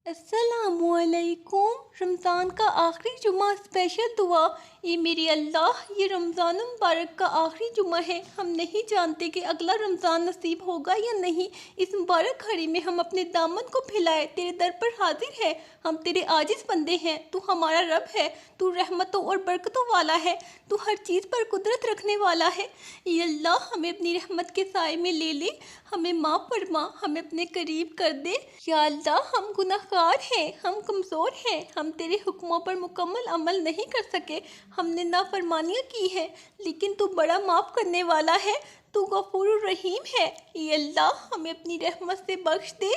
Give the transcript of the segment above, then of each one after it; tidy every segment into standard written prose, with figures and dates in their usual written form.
अस्सलामुअलैकुम। रमज़ान का आखिरी जुमा स्पेशल दुआ। ये मेरे अल्लाह, ये रमज़ान मुबारक का आखिरी जुमा है। हम नहीं जानते कि अगला रमज़ान नसीब होगा या नहीं। इस मुबारक घड़ी में हम अपने दामन को फैलाए तेरे दर पर हाजिर है। हम तेरे आजिज़ बंदे हैं, तू हमारा रब है। तू रहमतों और बरकतों वाला है, तू हर चीज़ पर कुदरत रखने वाला है। ये अल्लाह, हमें अपनी रहमत के साए में ले ले, हमें माफ़ फरमा, हमें अपने करीब कर दे। या अल्लाह, हम गुनाहगार हैं, हम कमज़ोर हैं, हम तेरे हुक्मों पर मुकम्मल अमल नहीं कर सके। हमने नाफरमानियाँ की है, लेकिन तू बड़ा माफ़ करने वाला है, तू गफूर रहीम है। ये अल्लाह, हमें अपनी रहमत से बख्श दे।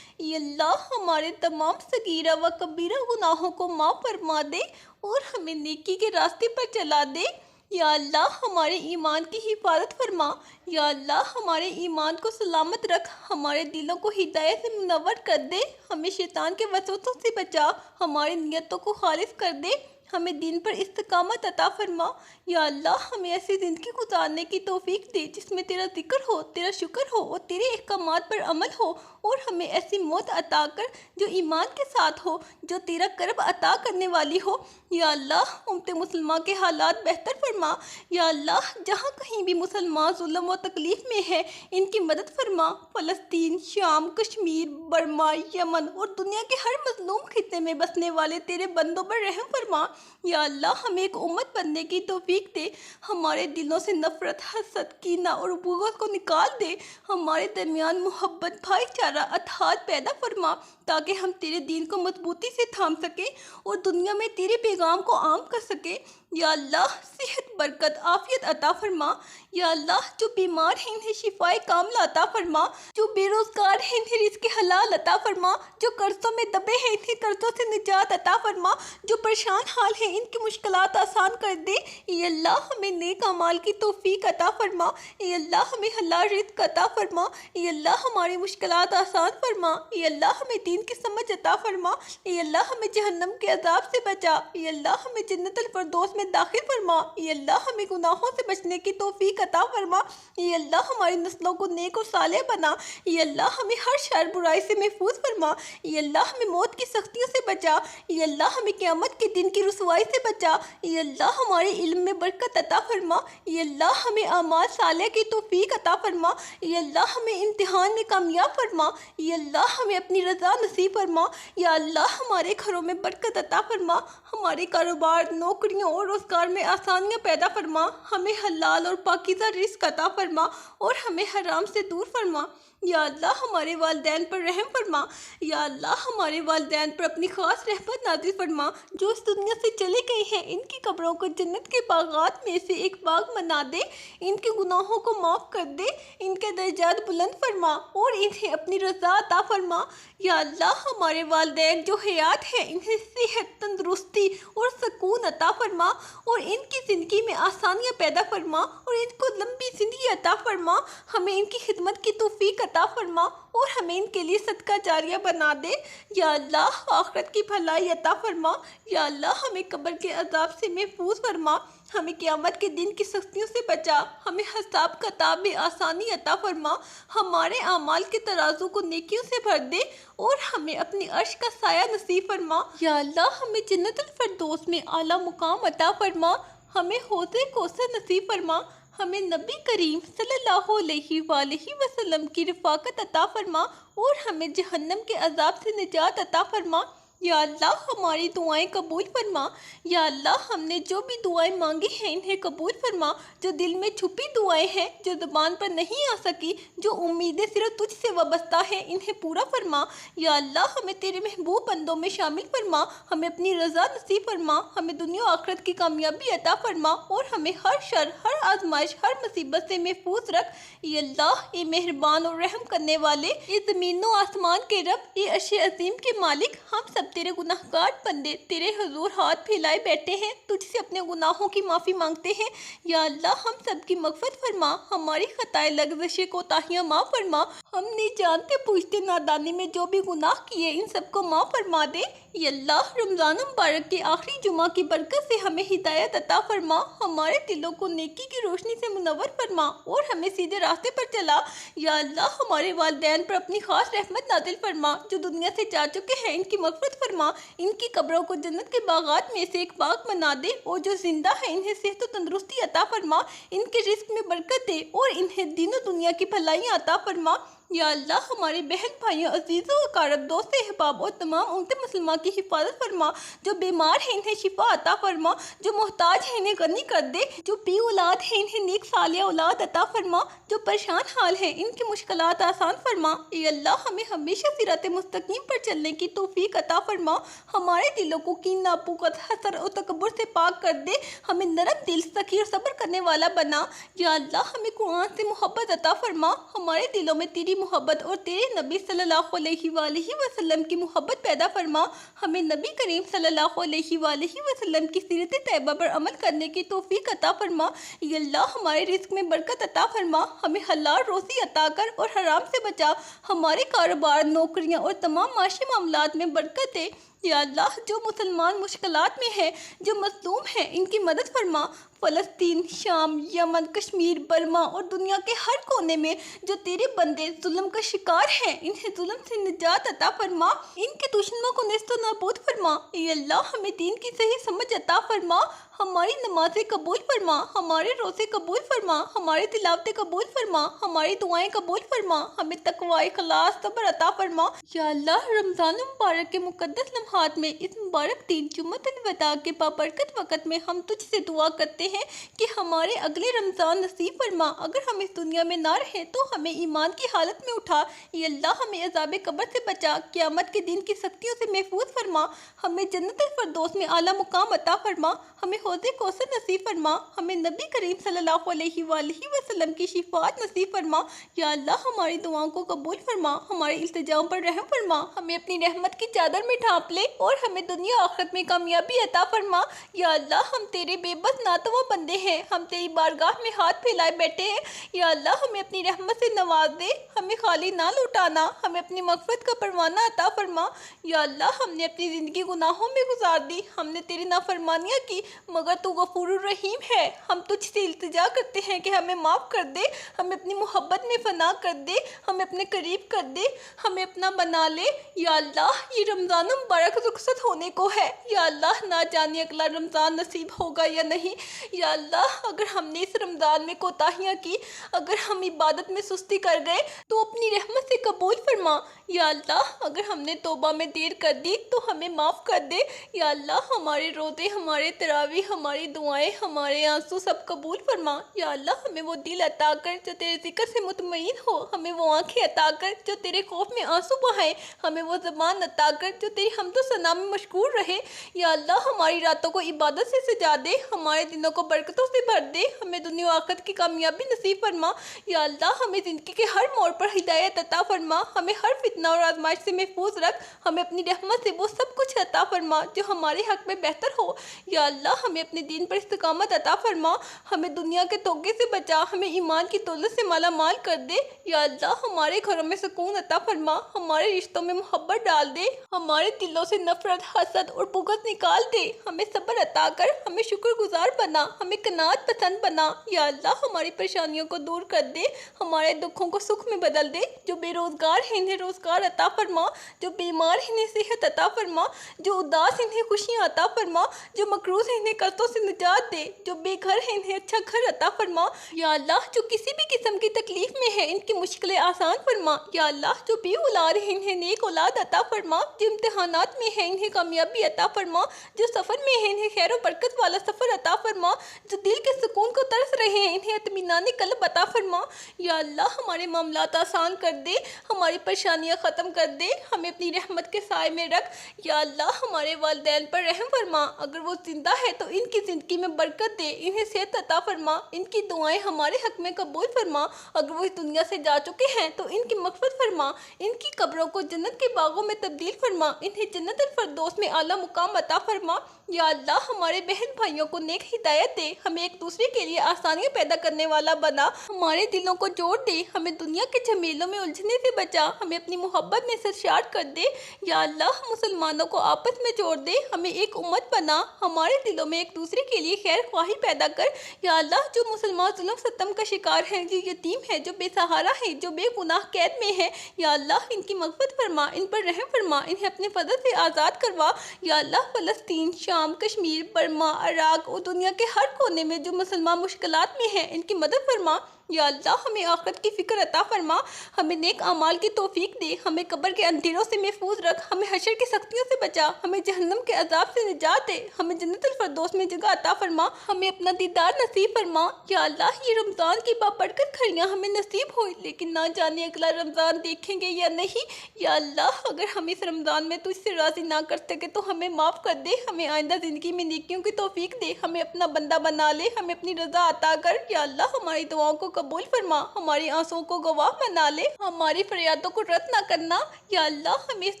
ये अल्लाह, हमारे तमाम सगीरा व कबीरा गुनाहों को माफ़ फरमा दे और हमें नेकी के रास्ते पर चला दे। या अल्लाह, हमारे ईमान की हिफाजत फरमा। या अल्लाह, हमारे ईमान को सलामत रख, हमारे दिलों को हिदायत से मुनव्वर कर दे, हमें शैतान के वसवसों से बचा, हमारी नियतों को खालिस कर दे, हमें दीन पर इस्तिकामत अता फरमा। या अल्लाह, हमें ऐसी ज़िंदगी गुजारने की तौफीक दे जिसमें तेरा जिक्र हो, तेरा शुक्र हो और तेरे अहकामात पर अमल हो। और हमें ऐसी मौत अता कर जो ईमान के साथ हो, जो तेरा करब अता करने वाली हो। या अल्लाह, उम्मत मुसलमान के हालात बेहतर फरमा। या अल्लाह, जहाँ कहीं भी मुसलमान जुल्म व तकलीफ़ में है, इनकी मदद फरमा। फ़लस्तीन, शाम, कश्मीर, बर्मा, यमन और दुनिया के हर मजलूम खित्ते में बसने वाले तेरे बंदों पर रहम फरमा। या अल्लाह, हमें एक उम्मत बनने की तौफीक दे, हमारे दिलों से नफ़रत, हसद, कीना और बुग़्ज़ को निकाल दे, हमारे दरमियान मोहब्बत, भाईचारा, अतहाद पैदा फरमा, ताकि हम तेरे दीन को मजबूती से थाम सकें और दुनिया में तेरे पैगाम को आम कर सकें। या अल्लाह, सेहत, बरकत, आफ़ियत अता फरमा। या अल्लाह, जो बीमार हैं इन्हें शिफाए कामिला अता फरमा, जो बेरोज़गार हैं इन्हें रिज़्क़ हलाल अता फरमा, जो कर्ज़ों में दबे हैं इन्हें कर्ज़ों से निजात अता फरमा, जो परेशान हाल हैं इनकी मुश्किलात आसान कर दे। या अल्लाह, हमें नेक अमाल की तौफीक अता फरमा। या अल्लाह, हमें हलाल रिज़्क़ अता फरमा। या अल्लाह, हमारी मुश्किलात आसान फरमा। या अल्लाह, हमें दीन की समझ अता फरमा। या अल्लाह, हमें जहन्नम के अज़ाब से बचा। या अल्लाह, हमें जन्नतुल फ़िरदौस में दाखिल फरमा। या अल्लाह, हमें गुनाहों से बचने की तौफीक अता फरमा। या अल्लाह, हमारी नस्लों को नेक और सालेह बना। या अल्लाह, हमें हर शर बुराई से महफूज फरमा। या अल्लाह, हमें मौत की सख्तियों से बचा। या अल्लाह, हमें क़यामत के दिन की रुसवाई से बचा। या अल्लाह, हमारे इल्म में बरकत अता फरमा। या अल्लाह, हमें अमाल सालेह की तौफीक अता फरमा। या अल्लाह, हमें इम्तिहान में कामयाब फरमा। या अल्लाह, हमें अपनी रज़ा नसीब फरमा। या अल्लाह, हमारे घरों में बरकत अता फरमा, हमारे कारोबार, नौकरियों और रोज़गार में आसानियाँ पैदा फरमा, हमें हलाल और पाकीज़ा रिज़्क़ अता फरमा और हमें हराम से दूर फरमा। या अल्लाह, हमारे वालिदैन पर रहम फरमा। या अल्लाह, हमारे वालिदैन पर अपनी ख़ास रहमत नाज़िल फरमा। जो इस दुनिया से चले गए हैं, इनकी कब्रों को जन्नत के बागात में से एक बाग बना दे, इनके गुनाहों को माफ़ कर दे, इनके दर्जात बुलंद फरमा और इन्हें अपनी रज़ा अता फरमा। या अल्लाह, हमारे वालिदैन जो हयात है इन्हें सेहत, तंदुरुस्ती और सुकून अता फरमा और इनकी ज़िंदगी में आसानियाँ पैदा फरमा और इनको लंबी ज़िंदगी अता फरमा। हमें इनकी खिदमत की तौफीक अता फरमा और हमें इनके लिए सदका जारिया बना दे। या अल्लाह, आखिरत की भलाई अता फरमा। या अल्लाह, हमें कब्र के अज़ाब से महफूज फरमा, हमें क़यामत के दिन की सख्तियों से बचा, हमें हिसाब किताब में आसानी अता फरमा, हमारे आमाल के तराजू को नेकियों से भर दे और हमें अपनी अर्श का साया नसीब फरमा। या अल्लाह, हमें जन्नतुल फ़िरदौस में आला मुकाम अता फरमा, हमें हौज़े कौसर नसीब फरमा, हमें नबी करीम सल्लल्लाहु अलैहि वसल्लम की रफ़ाकत अता फरमा और हमें जहन्नम के अज़ाब से निजात अता फरमा। या अल्लाह, हमारी दुआएं कबूल फरमा। या अल्लाह, हमने जो भी दुआएं मांगी हैं इन्हें कबूल फरमा। जो दिल में छुपी दुआएं हैं, जो ज़ुबान पर नहीं आ सकी, जो उम्मीदें सिर्फ तुझसे वाबस्ता हैं, इन्हें पूरा फरमा। या अल्लाह, हमें तेरे महबूब बंदों में शामिल फरमा, हमें अपनी रज़ा नसीब फरमा, हमें दुनिया और आखिरत की कामयाबी अता फरमा और हमें हर शर, हर आजमाइश, हर मुसीबत से महफूज रख। या अल्लाह, ये मेहरबान और रहम करने वाले, ये ज़मीन व आसमान के रब, ये अर्श अज़ीम के मालिक, हम सब तेरे गुनाहगार बंदे तेरे हुजूर हाथ फैलाए बैठे हैं, तुझसे अपने गुनाहों की माफ़ी मांगते हैं। या अल्लाह हम सब की मग़फ़िरत फरमा, हमारी ख़ताएं लग़ज़शें कोताहियाँ माफ़ फरमा। हमने जानते पूछते नादानी में जो भी गुनाह किए इन सबको माफ़ फरमा दे। या अल्लाह रमज़ान मुबारक के आखिरी जुमा की बरकत से हमें हिदायत अता फरमा, हमारे दिलों को नेकी की रोशनी से मुनव्वर फरमा और हमें सीधे रास्ते पर चला। या अल्लाह हमारे वालिदैन पर अपनी ख़ास रहमत नाज़िल फरमा, जो दुनिया से जा चुके हैं इनकी मग़फ़िरत फरमा, इनकी कब्रों को जन्नत के बागात में से एक बाग बना दे और जो जिंदा है इन्हें सेहत व तंदुरुस्ती अता फरमा, इनके रिस्क में बरकत दे और इन्हें दीनों दुनिया की भलाइयाँ अता फरमा। या अल्लाह हमारे बहन भाइयों अजीज़ों अकारब दोस्त अहबाब और तमाम उम्मत मुसलमान की हिफाजत फरमा, जो बीमार हैं इन्हें शिफा अता फरमा, जो मोहताज हैं इन्हें गनी कर दे, जो बे औलाद हैं इन्हें नेक सालिया औलाद अता फरमा, जो परेशान हाल हैं इनकी मुश्किलात आसान फरमा। या अल्लाह हमें हमेशा सिराते मुस्तकीम पर चलने की तौफीक अता फरमा, हमारे दिलों को कीना पुगत हसर और तकब्बुर से पाक कर दे, हमें नरम दिल सखी और सब्र करने वाला बना। या अल्लाह हमें कुरान से मोहब्बत अता फरमा, हमारे दिलों में तेरी मोहब्बत और तेरे नबी सल्लल्लाहु अलैहि वसल्लम की मोहब्बत पैदा फरमा, हमें नबी करीम सल्लल्लाहु अलैहि वसल्लम की सीरत तैयबा पर अमल करने की तौफीक अता फरमा। या अल्लाह हमारे रिस्क में बरकत अता फरमा, हमें हलाल रोज़ी अता कर और हराम से बचा, हमारे कारोबार नौकरियां और तमाम माशी मामलात में बरकत दे। या अल्लाह जो मुसलमान मुश्किलात में है, जो मज़लूम है, इनकी मदद फरमा। फ़लस्तीन, शाम, यमन, कश्मीर, बर्मा और दुनिया के हर कोने में जो तेरे बंदे जुल्म का शिकार हैं, इन्हें जुल्म से निजात अता फरमा, इनके दुश्मनों को नेस्तो नाबूद फरमा। या अल्लाह हमें दीन की सही समझ अता फरमा, हमारी नमाज़ें कबूल फरमा, हमारे रोज़े कबूल फरमा, हमारी तिलावतें कबूल फरमा, हमारी दुआएं कबूल फरमा, हमें तकवा इखलास सब्र अता फरमा। या अल्लाह रमज़ान मुबारक के मुक़द्दस लम्हात में इस मुबारक दिन जुम्मतुल वदा के बाबरकत वक़्त में हम तुझसे दुआ करते हैं कि हमारे अगले रमज़ान नसीब फरमा। अगर हम इस दुनिया में ना रहें तो हमें ईमान की हालत में उठा। या अल्लाह हमें अज़ाब कब्र से बचा, क़यामत के दिन की सख्तियों से महफूज फरमा, हमें जन्नतुल फ़िरदौस में आला मुकाम अता फरमा, हमें हौज़े कौसर नसीब फरमा, हमें नबी करीम सल्लल्लाहु अलैहि वसल्लम की शिफात नसीब फरमा। या अल्लाह हमारी दुआओं को कबूल फरमा, हमारे इल्तिजाओं पर रहम फरमा, हमें अपनी रहमत की चादर में ढांप ले और हमें दुनिया आखिरत में कामयाबी अता फरमा। या अल्लाह हम तेरे बेबस नातवा बंदे हैं, हम तेरी बारगाह में हाथ फैलाए बैठे हैं। या अल्लाह हमें अपनी रहमत से नवाज दे, हमें खाली ना लौटाना, हमें अपनी मग़फ़िरत का परवाना अता फरमा। या अल्लाह हमने अपनी ज़िंदगी गुनाहों में गुजार दी, हमने तेरी नाफरमानियाँ की, मगर तू गफूरुर रहीम है। हम तुझसे इल्तिजा करते हैं कि हमें माफ़ कर दे, हमें अपनी मोहब्बत में फ़ना कर दे, हमें अपने करीब कर दे, हमें अपना बना ले। या अल्लाह ये रमज़ान मुबारक रुखसत होने को है, या अल्लाह ना जाने अगला रमज़ान नसीब होगा या नहीं। या अल्लाह अगर हमने इस रमज़ान में कोताहियाँ की, अगर हम इबादत में सुस्ती कर गए तो अपनी रहमत से कबूल फरमा। या अल्लाह अगर हमने तौबा में देर कर दी तो हमें माफ़ कर दे। या अल्लाह हमारे रोज़े, हमारे तरावी, हमारी दुआएं, हमारे आंसू सब कबूल फरमा। या अल्लाह हमें वो दिल अता कर जो तेरे ज़िक्र से मुतमईन हो, हमें वो आँखें अता कर जो तेरे खौफ में आंसू बहाएं, हमें वो ज़बान अता कर जो तेरी हम्द सना में मशगूल रहे। या अल्लाह हमारी रातों को इबादत से सजा दे, हमारे दिनों को बरकतों से भर दे, हमें दुनिया आखिरत की कामयाबी नसीब फरमा। या अल्लाह हमें ज़िंदगी के हर मोड़ पर हिदायत अता फरमा, हमें हर फितना और आजमाइश से महफूज रख, हमें अपनी रहमत से वो सब कुछ अता फरमा जो हमारे हक़ में बेहतर हो। या अल्लाह हमें अपने दीन पर इस्तिकामत अता फरमा, हमें दुनिया के तोगे से बचा, हमें ईमान की दौलत से माला माल कर दे। या अल्लाह हमारे घरों में सुकून अता फरमा, हमारे रिश्तों में मोहब्बत डाल दे, हमारे दिलों से नफरत, हसद और बुग़्ज़ निकाल दे, हमें सब्र अता कर, हमें शुक्रगुजार बना, हमें कनात पसंद बना। या अल्लाह हमारी परेशानियों को दूर कर दे, हमारे दुखों को सुख में बदल दे। जो बेरोज़गार हैं इन्हें रोज़गार अता फरमा, जो बीमार हैं इन्हें सेहत अता फरमा, जो उदास इन्हें खुशियाँ अता फरमा, जो मकरूज़ हैं इन्हें कर्ज़ों से निजात दे, जो बेघर हैं इन्हें अच्छा घर अता फरमा। या अल्लाह जो किसी भी किस्म की तकलीफ़ में है इनकी मुश्किलें आसान फरमा। या अल्लाह जो बे औलाद हैं इन्हें नेक औलाद अता फरमा, जो इम्तिहानात में है इन्हें कामयाबी अता फरमा, जो सफ़र में है इन्हें खैर बरकत वाला सफ़र अता फरमा, जो दिल के सुकून को तरस रहे हैं इन्हें इत्मीनान क़ल्ब अता फरमा। या अल्लाह हमारे मामलात आसान कर दे, हमारी परेशानियाँ ख़त्म कर दे, हमें अपनी रहमत के साए में रख। या अल्लाह हमारे वालिदैन पर रहम फरमा, अगर वो जिंदा है तो इनकी ज़िंदगी में बरकत दे, इन्हें सेहत अता फरमा, इनकी दुआएं हमारे हक में कबूल फरमा। अगर वो इस दुनिया से जा चुके हैं तो इनकी मग़फ़िरत फरमा, इनकी कब्रों को जन्नत के बागों में तब्दील फरमा, इन्हें जन्नतुल फ़िरदौस में आला मुकाम अता फरमा। या अल्लाह हमारे बहन भाइयों को नेक हिदायत दे, हमें एक दूसरे के लिए आसानियाँ पैदा करने वाला बना, हमारे दिलों को जोड़ दे, हमें दुनिया के झमेलों में उलझने से बचा, हमें अपनी मोहब्बत में सरशार कर दे। या अल्लाह मुसलमानों को आपस में जोड़ दे, हमें एक उम्मत बना, हमारे दिलों में एक दूसरे के लिए खैर ख्वाही पैदा कर। या अल्लाह जो मुसलमान जुल्म सतम का शिकार हैं, जो यतीम है, जो बेसहारा है, जो बेगुनाह कैद में है, या अल्लाह इनकी मग़फ़िरत फरमा, इन पर रहम फरमा, इन्हें अपने फजल से आज़ाद करवा। या अल्लाह फ़लस्तीन, शाम, कश्मीर, बर्मा, इराक और दुनिया के हर कोने में जो मुसलमान मुश्किलात में हैं, इनकी मदद फरमा। या अल्लाह हमें आखिरत की फ़िक्र अता फरमा, हमें नेक अमाल की तौफीक दे, हमें कब्र के अंधेरों से महफूज रख, हमें हशर की सख्तियों से बचा, हमें जहन्नम के अजाब से निजात दे, हमें जन्नतुल फ़िरदौस में जगह अता फरमा, हमें अपना दीदार नसीब फरमा। या अल्लाह ये रमज़ान की बाबरकत खड़ियाँ हमें नसीब हुई, लेकिन ना जाने अगला रमज़ान देखेंगे या नहीं। या अल्लाह अगर हम इस रमज़ान में तुझसे राज़ी ना कर सके तो हमें माफ़ कर दे, हमें आइंदा ज़िंदगी में नेकियों की तौफीक दे, हमें अपना बंदा बना ले, हमें अपनी रज़ा अता कर। या अल्लाह हमारी दुआओं को कबूल फरमा, हमारी आंसुओं को गवाह बना ले, हमारी फरियादों को रद्द ना करना। या अल्लाह हमें इस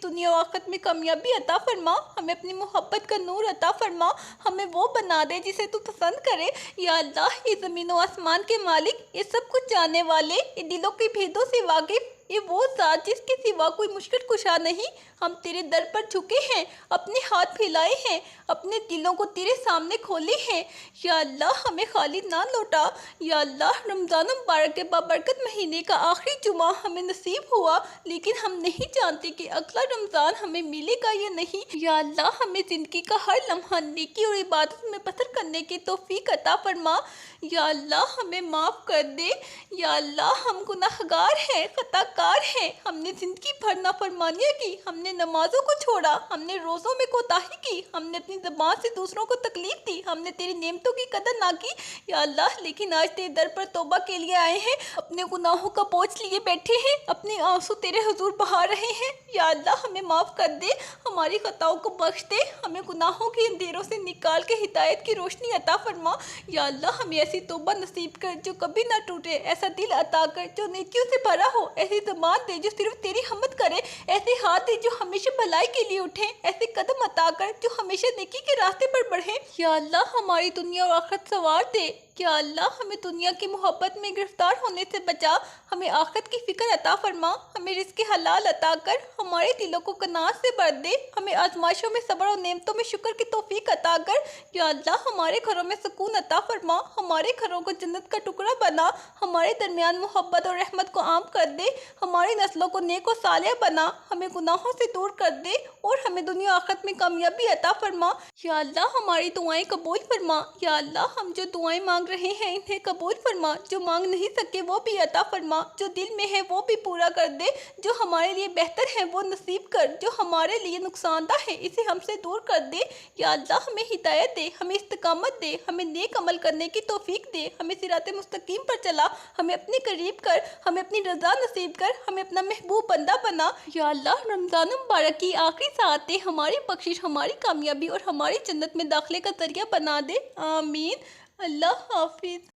दुनिया और आखिरत में कामयाबी अता फरमा, हमें अपनी मोहब्बत का नूर अता फरमा, हमें वो बना दे जिसे तू पसंद करे। या अल्लाह ये ज़मीन और आसमान के मालिक, ये सब कुछ जानने वाले, ये दिलों के भेदों से वाकिफ, ये वो ज़ात जिसके सिवा कोई मुश्किल कुशा नहीं, हम तेरे दर पर झुके हैं, अपने हाथ फैलाए हैं, अपने दिलों को तेरे सामने खोले हैं। या अल्लाह हमें खाली ना लौटा। या अल्लाह रमज़ान मुबारक के बाबरकत महीने का आखिरी जुमा हमें नसीब हुआ, लेकिन हम नहीं जानते कि अगला रमज़ान हमें मिलेगा या नहीं। या अल्लाह हमें ज़िंदगी का हर लम्हा नेकी और इबादत में बसर करने की तौफीक अता फरमा। या अल्लाह हमें माफ़ कर दे। या अल्लाह हम गुनाहगार हैं, खताकार हैं, हमने ज़िंदगी भर नाफरमानियाँ की, हमने नमाजों को छोड़ा, हमने रोज़ों में कोताही की, हमने अपनी ज़बान से दूसरों को तकलीफ़ दी, हमने तेरी नेमतों की कदर ना की। या अल्लाह लेकिन आज तेरे दर पर तौबा के लिए आए हैं, अपने गुनाहों का बोझ लिए बैठे हैं, अपने आंसू तेरे हुजूर बहा रहे हैं। या अल्लाह हमें माफ़ कर दे, हमारी खताओं को बख्श दे, हमें गुनाहों के अंधेरों से निकाल के हिदायत की रोशनी अता फरमा। या अल्लाह हमें ऐसी तौबा नसीब कर जो कभी ना टूटे, ऐसा दिल अता कर जो नेकियों से भरा हो, ऐसी ज़बान दे जो सिर्फ तेरी हम्द करे, ऐसे हाथ दे जो हमेशा भलाई के लिए उठे, ऐसे कदम अता कर जो हमेशा नेकी के रास्ते पर बढ़े। या अल्लाह हमारी दुनिया और आखिरत संवार दे। या अल्लाह हमें दुनिया की मोहब्बत में गिरफ्तार होने से बचा, हमें आखिरत की फ़िक्र अता फरमा, हमें रिज़्क़ हलाल अता कर, हमारे दिलों को कनात से भर दे, हमें आजमाइशों में सब्र और नेमतों में शुक्र की तौफीक अता कर। या अल्लाह हमारे घरों में सुकून अता फरमा, हमारे घरों को जन्नत का टुकड़ा बना, हमारे दरमियान मोहब्बत और रहमत को आम कर दे, हमारी नस्लों को नेक और सालिह बना, हमें गुनाहों से दूर कर दे और हमें दुनिया आखिरत में कामयाबी अता फरमा। या अल्लाह हमारी दुआएं कबूल फरमा। या अल्लाह हम जो दुआएं मांग रहे हैं इन्हें कबूल फरमा, जो मांग नहीं सके वो भी अता फरमा, जो दिल में है वो भी पूरा कर दे, जो हमारे लिए बेहतर है वो नसीब कर, जो हमारे लिए नुकसानदा है इसे हमसे दूर कर दे। या अल्लाह हमें हिदायत दे, हमें इस्तिकामत दे, हमें नेक अमल करने की तौफीक दे, हमें सिराते मुस्तकीम पर चला, हमें अपने करीब कर, हमें अपनी रज़ा नसीब कर, हमें अपना महबूब बंदा बना। या अल्लाह रमज़ान मुबारक की आखिरी सातें हमारी बख्शिश, हमारी कामयाबी और हमारी जन्नत में दाखिले का ज़रिया बना दे। आमीन। अल्लाह हाफिज़।